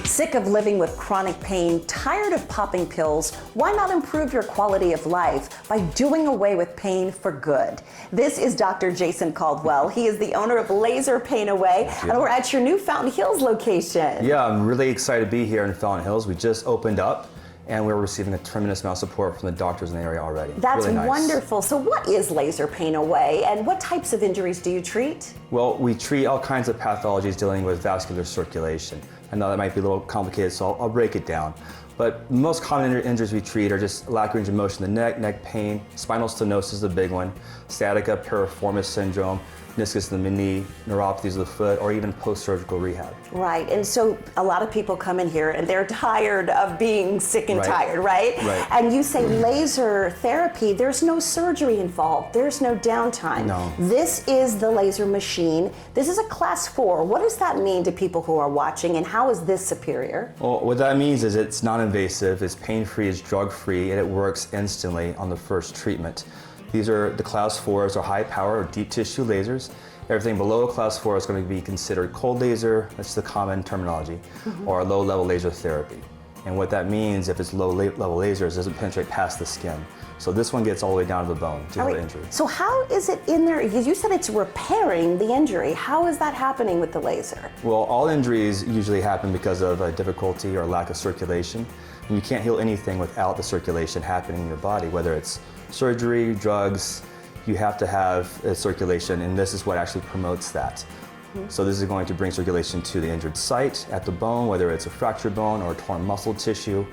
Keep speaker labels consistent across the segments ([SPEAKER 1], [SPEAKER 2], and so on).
[SPEAKER 1] Sick of living with chronic pain, tired of popping pills? Why not improve your quality of life by doing away with pain for good? This is Dr. Jason Caldwell. He is the owner of Laser Pain Away, and we're at your new Fountain Hills location.
[SPEAKER 2] Yeah, I'm really excited to be here in Fountain Hills. We just opened up, and we're receiving a tremendous amount of support from the doctors in the area already.
[SPEAKER 1] That's
[SPEAKER 2] really nice.
[SPEAKER 1] Wonderful. So what is Laser Pain Away, and what types of injuries do you treat?
[SPEAKER 2] Well, we treat all kinds of pathologies dealing with vascular circulation. I know that might be a little complicated, so I'll break it down. But the most common injuries we treat are just lack of range of motion in the neck pain, spinal stenosis is a big one, sciatica, piriformis syndrome, meniscus in the knee, neuropathies of the foot, or even post-surgical rehab.
[SPEAKER 1] Right, and so a lot of people come in here and they're tired of being sick and tired, right?
[SPEAKER 2] Right.
[SPEAKER 1] And you say laser therapy, there's no surgery involved, there's no downtime.
[SPEAKER 2] No.
[SPEAKER 1] This is the laser machine. This is a class 4. What does that mean to people who are watching, and how is this superior?
[SPEAKER 2] Well, what that means is it's non-invasive, it's pain-free, it's drug-free, and it works instantly on the first treatment. These are the class 4s, or high power or deep tissue lasers. Everything below class 4 is going to be considered cold laser, that's the common terminology, or low level laser therapy. And what that means, if it's low level lasers, it doesn't penetrate past the skin. So this one gets all the way down to the bone to the injury.
[SPEAKER 1] So how is it in there? Because you said it's repairing the injury. How is that happening with the laser?
[SPEAKER 2] Well, all injuries usually happen because of a difficulty or lack of circulation. And you can't heal anything without the circulation happening in your body, whether it's surgery, drugs. You have to have a circulation, and this is what actually promotes that. So this is going to bring circulation to the injured site at the bone, whether it's a fractured bone or torn muscle tissue,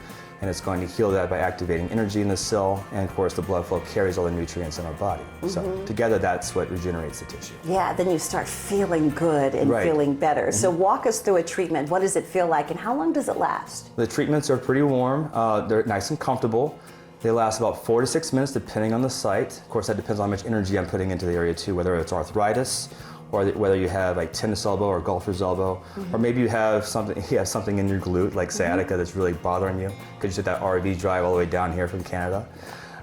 [SPEAKER 2] and it's going to heal that by activating energy in the cell, and of course the blood flow carries all the nutrients in our body. So together that's what regenerates the tissue.
[SPEAKER 1] Yeah, then you start feeling good and feeling better. So walk us through a treatment. What does it feel like, and how long does it last?
[SPEAKER 2] The treatments are pretty warm, they're nice and comfortable. They last about 4 to 6 minutes depending on the site. Of course that depends on how much energy I'm putting into the area too, whether it's arthritis, or whether you have like tennis elbow or golfer's elbow, or maybe you have something in your glute like sciatica that's really bothering you because you took that RV drive all the way down here from Canada.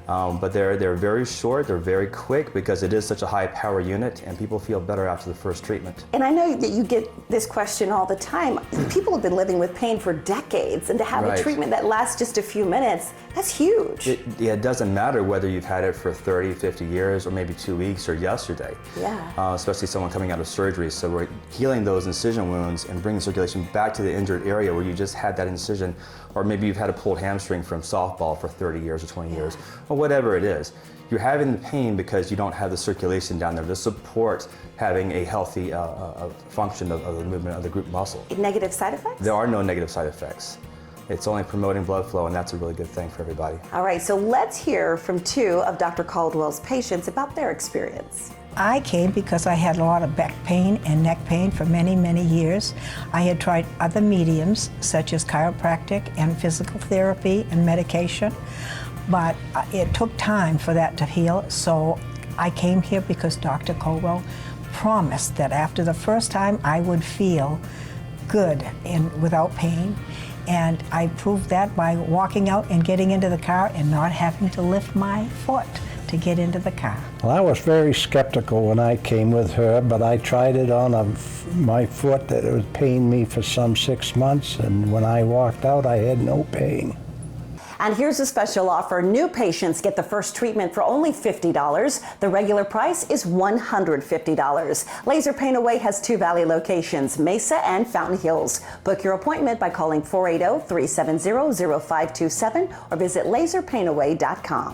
[SPEAKER 2] But they're very short, they're very quick because it is such a high power unit, and people feel better after the first treatment.
[SPEAKER 1] And I know that you get this question all the time. People have been living with pain for decades, and to have a treatment that lasts just a few minutes, that's huge.
[SPEAKER 2] It doesn't matter whether you've had it for 30, 50 years, or maybe 2 weeks or yesterday.
[SPEAKER 1] Yeah.
[SPEAKER 2] Especially someone coming out of surgery. So we're healing those incision wounds and bringing circulation back to the injured area where you just had that incision, or maybe you've had a pulled hamstring from softball for 30 years or 20 years, or whatever it is. You're having the pain because you don't have the circulation down there to support having a healthy function of the movement of the group muscle.
[SPEAKER 1] Negative side effects?
[SPEAKER 2] There are no negative side effects. It's only promoting blood flow, and that's a really good thing for everybody.
[SPEAKER 1] All right, so let's hear from 2 of Dr. Caldwell's patients about their experience.
[SPEAKER 3] I came because I had a lot of back pain and neck pain for many, many years. I had tried other mediums, such as chiropractic and physical therapy and medication, but it took time for that to heal. So I came here because Dr. Caldwell promised that after the first time I would feel good and without pain. And I proved that by walking out and getting into the car and not having to lift my foot to get into the car.
[SPEAKER 4] Well, I was very skeptical when I came with her, but I tried it on my foot that it was paining me for some 6 months, and when I walked out, I had no pain.
[SPEAKER 1] And here's a special offer. New patients get the first treatment for only $50. The regular price is $150. Laser Pain Away has 2 Valley locations, Mesa and Fountain Hills. Book your appointment by calling 480-370-0527 or visit laserpainaway.com.